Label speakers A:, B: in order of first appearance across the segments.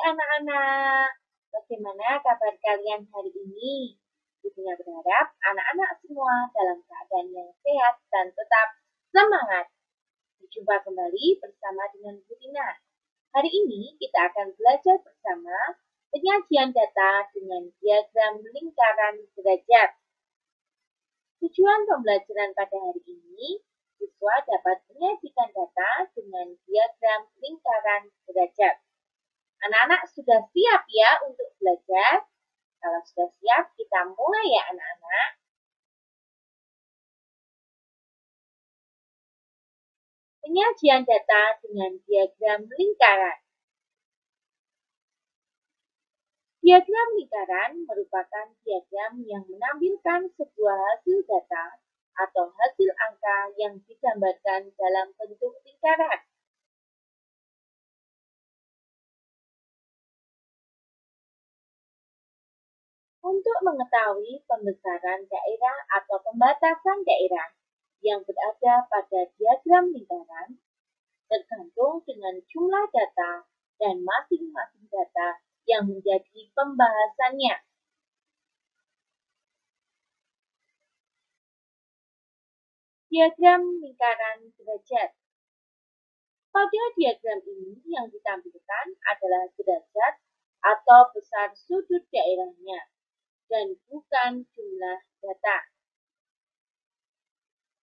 A: anak-anak. Bagaimana kabar kalian hari ini? Ibunya berharap anak-anak semua dalam keadaan yang sehat dan tetap semangat. Berjumpa kembali bersama dengan Bu Tina. Hari ini kita akan belajar bersama penyajian data dengan diagram lingkaran derajat. Tujuan pembelajaran pada hari ini, siswa dapat menyajikan data dengan diagram lingkaran derajat. Anak-anak sudah siap ya untuk belajar? Kalau sudah siap, kita mulai ya anak-anak. Penyajian data dengan diagram lingkaran. Diagram lingkaran merupakan diagram yang menampilkan sebuah hasil data atau hasil angka yang digambarkan dalam bentuk lingkaran. Untuk mengetahui pembesaran daerah atau pembatasan daerah yang berada pada diagram lingkaran, tergantung dengan jumlah data dan masing-masing data yang menjadi pembahasannya. Diagram lingkaran derajat. Pada diagram ini yang ditampilkan adalah derajat atau besar sudut daerahnya dan bukan jumlah data.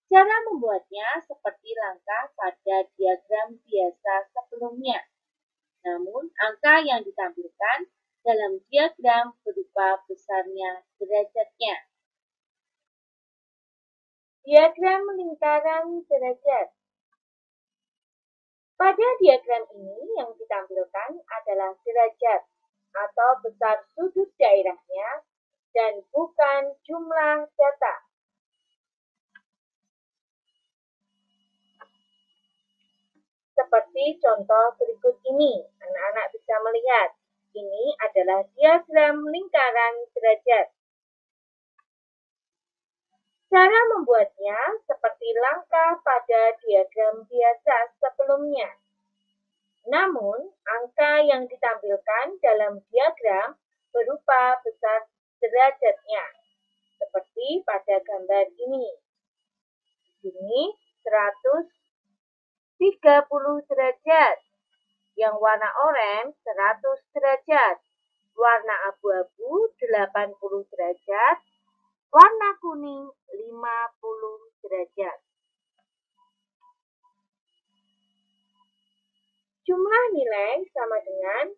A: Cara membuatnya seperti langkah pada diagram biasa sebelumnya. Namun, angka yang ditampilkan dalam diagram berupa besarnya derajatnya. Diagram lingkaran derajat. Pada diagram ini yang ditampilkan adalah derajat atau besar sudut daerahnya dan bukan jumlah data. Seperti contoh berikut ini, anak-anak bisa melihat. Ini adalah diagram lingkaran derajat. Cara membuatnya seperti langkah pada diagram biasa sebelumnya. Namun, angka yang ditampilkan dalam diagram berupa besar derajatnya, seperti pada gambar ini. Di sini 130 derajat. Yang warna oranye 100 derajat. Warna abu-abu 80 derajat. Warna kuning 50 derajat. Jumlah nilai sama dengan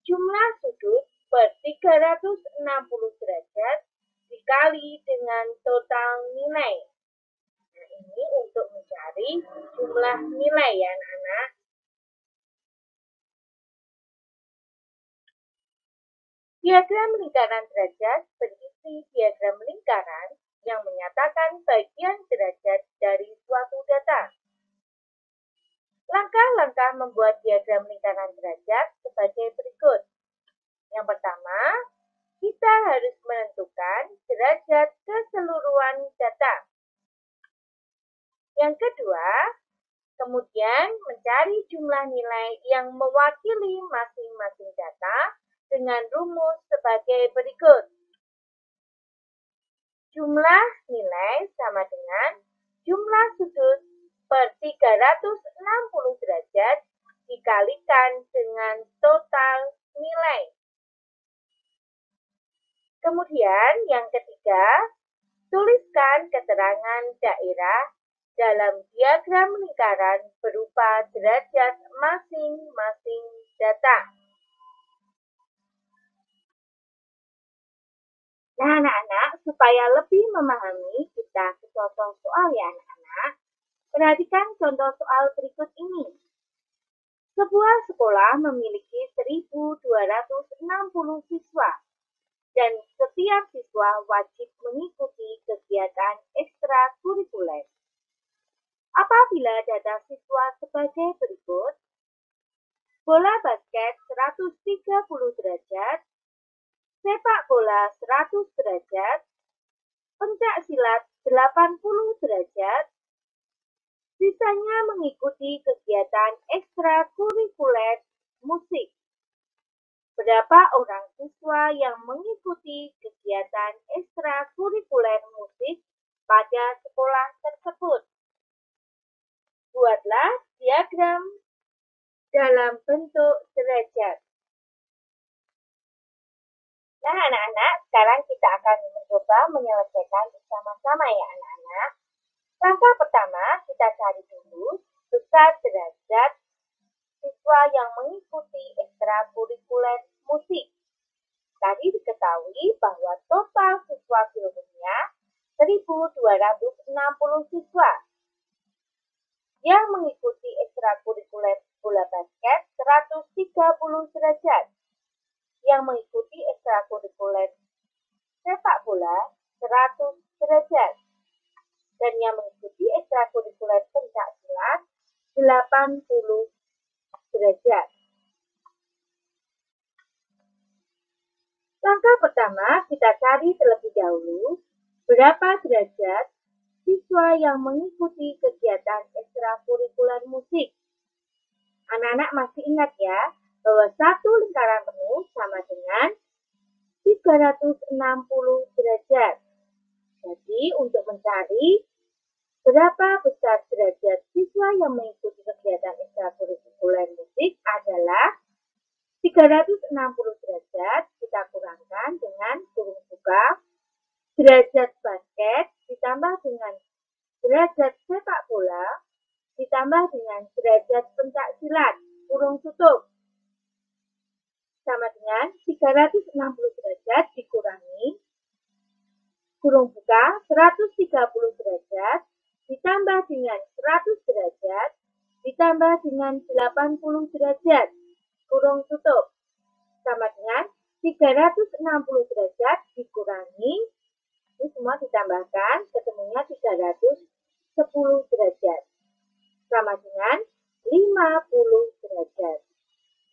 A: jumlah sudut per 360 derajat dikali dengan total nilai. Nah, ini untuk mencari jumlah nilai ya anak-anak. Diagram lingkaran derajat berisi diagram lingkaran yang menyatakan bagian derajat dari suatu data. Langkah-langkah membuat diagram lingkaran derajat sebagai berikut. Yang pertama, kita harus menentukan derajat keseluruhan data. Yang kedua, kemudian mencari jumlah nilai yang mewakili masing-masing data dengan rumus sebagai berikut. Jumlah nilai sama dengan jumlah sudut per 360 derajat dikalikan dengan total nilai. Kemudian yang ketiga, tuliskan keterangan daerah dalam diagram lingkaran berupa derajat masing-masing data. Nah, anak-anak, supaya lebih memahami, kita ke contoh soal ya anak-anak. Perhatikan contoh soal berikut ini. Sebuah sekolah memiliki 1.260 siswa, dan setiap siswa wajib mengikuti kegiatan ekstrakurikuler. Apabila data siswa sebagai berikut, bola basket 130 derajat, sepak bola 100 derajat, pencak silat 80 derajat, sisanya mengikuti kegiatan ekstrakurikuler musik. Berapa orang siswa yang mengikuti kegiatan ekstrakurikuler musik pada sekolah tersebut? Buatlah diagram dalam bentuk derajat. Nah, anak-anak, sekarang kita akan mencoba menyelesaikan bersama-sama ya, anak-anak. Langkah pertama, kita cari dulu besar derajat siswa yang mengikuti ekstrakurikuler musik. Tadi diketahui bahwa total siswa seluruhnya 1.260 siswa. Yang mengikuti ekstrakurikuler bola basket 130 derajat. Yang mengikuti ekstrakurikuler sepak bola 100 derajat. Dan yang mengikuti ekstrakurikuler pencak silat 80 derajat. Langkah pertama, kita cari terlebih dahulu berapa derajat siswa yang mengikuti kegiatan ekstrakurikuler musik. Anak-anak masih ingat ya, bahwa satu lingkaran penuh sama dengan 360 derajat. Jadi, untuk mencari berapa besar derajat siswa yang mengikuti kegiatan ekstrakurikuler musik adalah 360 derajat kita kurangkan dengan kurung buka derajat basket ditambah dengan derajat sepak bola ditambah dengan derajat pencak silat kurung tutup sama dengan 360 derajat dikurangi kurung buka 130 derajat ditambah dengan 100 derajat ditambah dengan 80 derajat kurung tutup sama dengan 360 derajat dikurangi ini semua ditambahkan ketemunya 310 derajat sama dengan 50 derajat.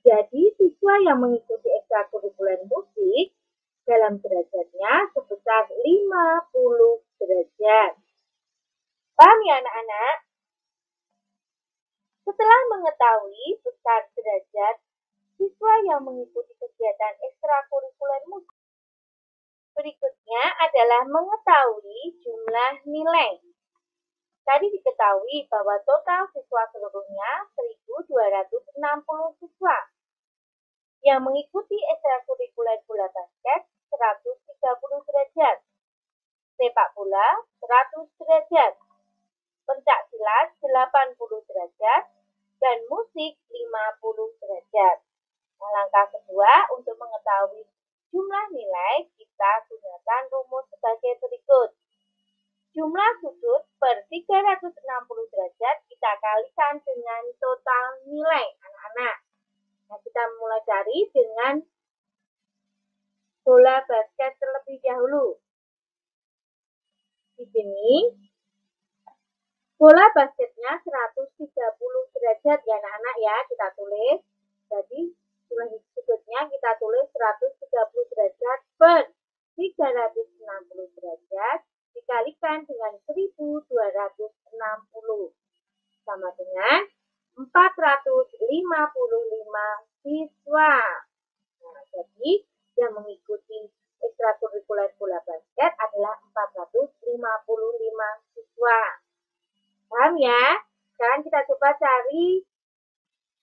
A: Jadi siswa yang mengikuti ekstrakurikuler musik dalam derajatnya sebesar 50 derajat. Paham ya anak-anak? Setelah mengetahui besar derajat siswa yang mengikuti kegiatan ekstrakurikuler musik, berikutnya adalah mengetahui jumlah nilai. Tadi diketahui bahwa total siswa seluruhnya 1.260 siswa. Yang mengikuti ekstrakurikuler bola basket 130 derajat, sepak bola 100 derajat, pencak silat 80 derajat, dan musik 50 derajat. Nah, langkah kedua untuk mengetahui jumlah nilai kita gunakan rumus sebagai berikut. Jumlah sudut per 360 derajat kita kalikan dengan total nilai anak-anak. Nah, kita mulai cari dengan bola basket terlebih dahulu. Di sini bola basketnya 130 derajat ya anak-anak ya, kita tulis. Jadi jumlah sudutnya kita tulis 130 derajat per 360 derajat dikalikan dengan 1.260 sama dengan 455 siswa. Nah, jadi yang mengikuti ekstrakurikuler bola basket adalah 455 siswa. Paham ya? Sekarang kita coba cari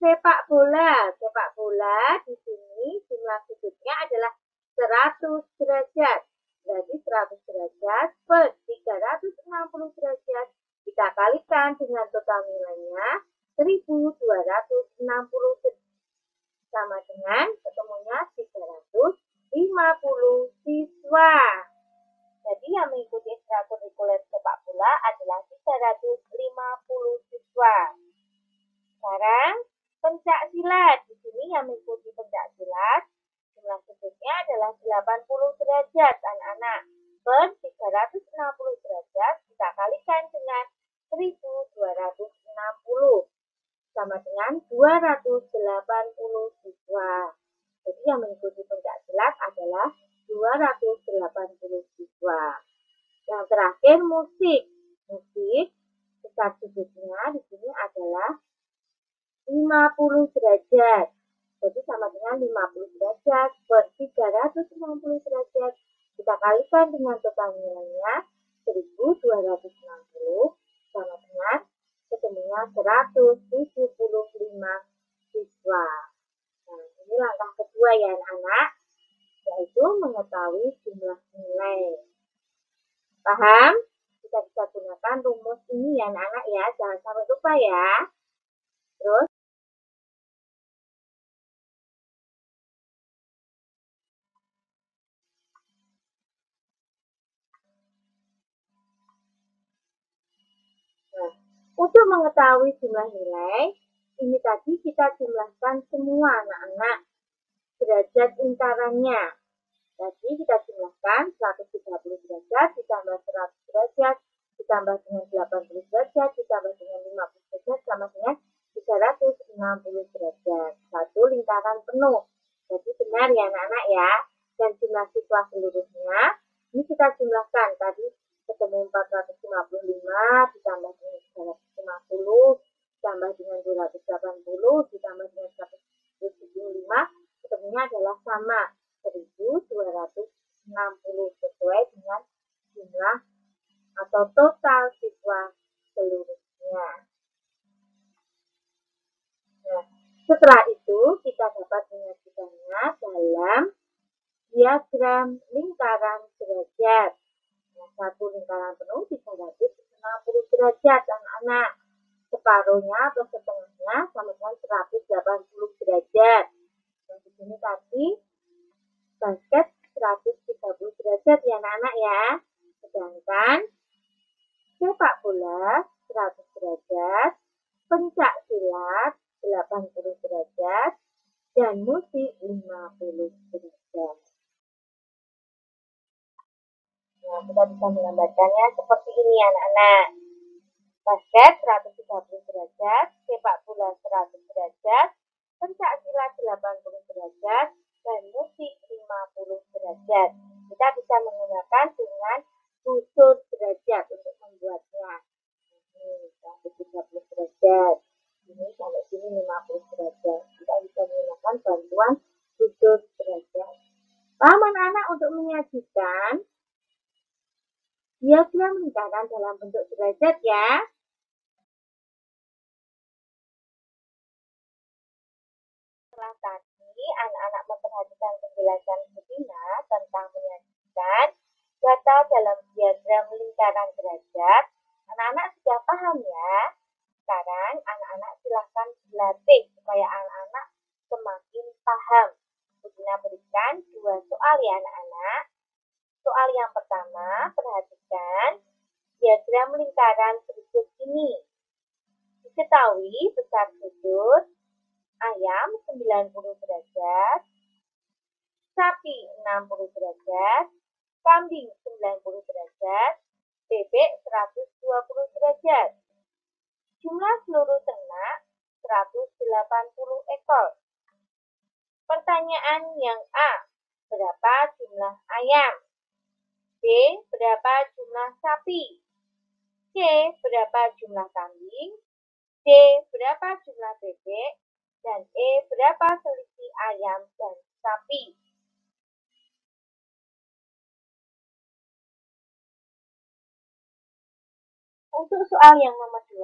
A: sepak bola. Sepak bola di sini jumlah sudutnya adalah 100 derajat. Jadi 100 derajat per 360 derajat kita kalikan dengan total nilainya 1.260 sama dengan ketemunya 350 siswa. Jadi yang mengikuti ekstrakurikuler sepak bola adalah 350 siswa. Sekarang pencak silat. Di sini yang mengikuti pencak silat jumlah sudutnya adalah 80 derajat anak-anak. Per 360 derajat kita kalikan dengan 1.260 sama dengan 280 siswa. Jadi yang mengikuti pencak silat adalah 280 siswa. Yang terakhir musik. Musik besar sudutnya di sini adalah 50 derajat. Jadi sama dengan 50 derajat per 360 derajat. Kita kalikan dengan total nilainya 1260 sama dengan ketemunya 175 siswa. Nah, ini langkah kedua ya anak-anak, yaitu mengetahui jumlah nilai. Paham? Kita bisa gunakan rumus ini ya anak-anak ya, jangan sampai lupa ya. Terus, nah, untuk mengetahui jumlah nilai, ini tadi kita jumlahkan semua anak-anak derajat lingkarannya. Jadi kita jumlahkan 130 derajat ditambah 100 derajat ditambah dengan 80 derajat ditambah dengan 50 derajat sama dengan 360 derajat. Satu lingkaran penuh. Jadi benar ya anak-anak ya. Dan jumlah siswa seluruhnya ini kita jumlahkan tadi ketemu 455 ditambah dengan 350 ditambah dengan 280 ditambah dengan 175 ketemunya adalah sama 1260 sesuai dengan jumlah atau total siswa seluruhnya. Nah, setelah itu kita dapat menyajikannya dalam diagram lingkaran derajat. Nah, satu lingkaran penuh 360 derajat anak-anak. Separuhnya atau setengahnya sama dengan 180 derajat. Nah, di sini tadi basket 130 derajat ya anak-anak ya. Sedangkan sepak bola 100 derajat, pencak silat 80 derajat, dan musik 50 derajat. Nah, kita bisa menggambarkannya seperti ini anak-anak. Basket 130 derajat, sepak bola 100 derajat, pencak silat 80 derajat, dan musik 50 derajat. Kita bisa menggunakan dengan busur derajat untuk membuatnya. Ini 130 derajat. Ini sampai sini 50 derajat. Kita bisa menggunakan bantuan busur derajat. Paham anak-anak untuk menyajikan diagram lingkaran dalam bentuk derajat ya. Setelah tadi anak-anak memperhatikan penjelasan Budina tentang menyajikan data dalam diagram lingkaran derajat, anak-anak sudah paham ya. Sekarang anak-anak silahkan dilatih supaya anak-anak semakin paham. Budina berikan 2 soal ya anak-anak. Soal yang pertama, perhatikan diagram lingkaran berikut ini. Diketahui besar sudut ayam 90 derajat, sapi 60 derajat, kambing 90 derajat, bebek 120 derajat. Jumlah seluruh ternak 180 ekor. Pertanyaan yang A, berapa jumlah ayam? B, berapa jumlah sapi? C, berapa jumlah kambing? D, berapa jumlah bebek? Dan E, berapa selisih ayam dan sapi? Untuk soal yang nomor 2,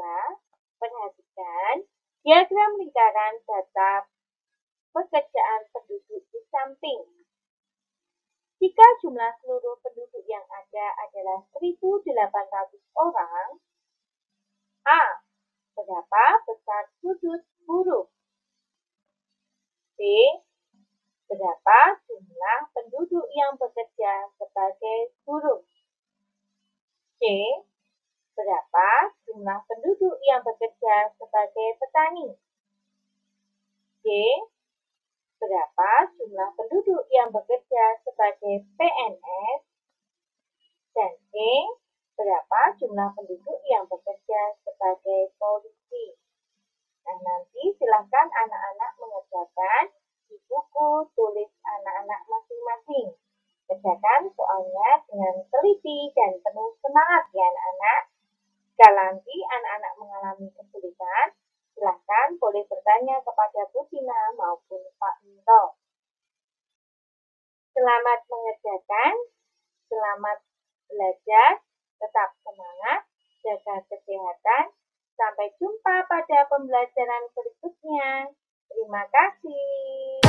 A: perhatikan diagram lingkaran data pekerjaan penduduk di samping. Jika jumlah seluruh penduduk yang ada adalah 1.800 orang, A, berapa besar sudut huruf? B, berapa jumlah penduduk yang bekerja sebagai buruh? C, berapa jumlah penduduk yang bekerja sebagai petani? D, berapa jumlah penduduk yang bekerja sebagai PNS? Dan E, berapa jumlah penduduk yang bekerja sebagai polisi? Nah, nanti silahkan anak-anak mengerjakan di buku tulis anak-anak masing-masing. Kerjakan soalnya dengan teliti dan penuh semangat ya anak-anak. Jika nanti anak-anak mengalami kesulitan, Silahkan boleh bertanya kepada Bu Tina maupun Pak Minto. Selamat mengerjakan, selamat belajar, tetap semangat, jaga kesehatan. Sampai jumpa pada pembelajaran berikutnya. Terima kasih.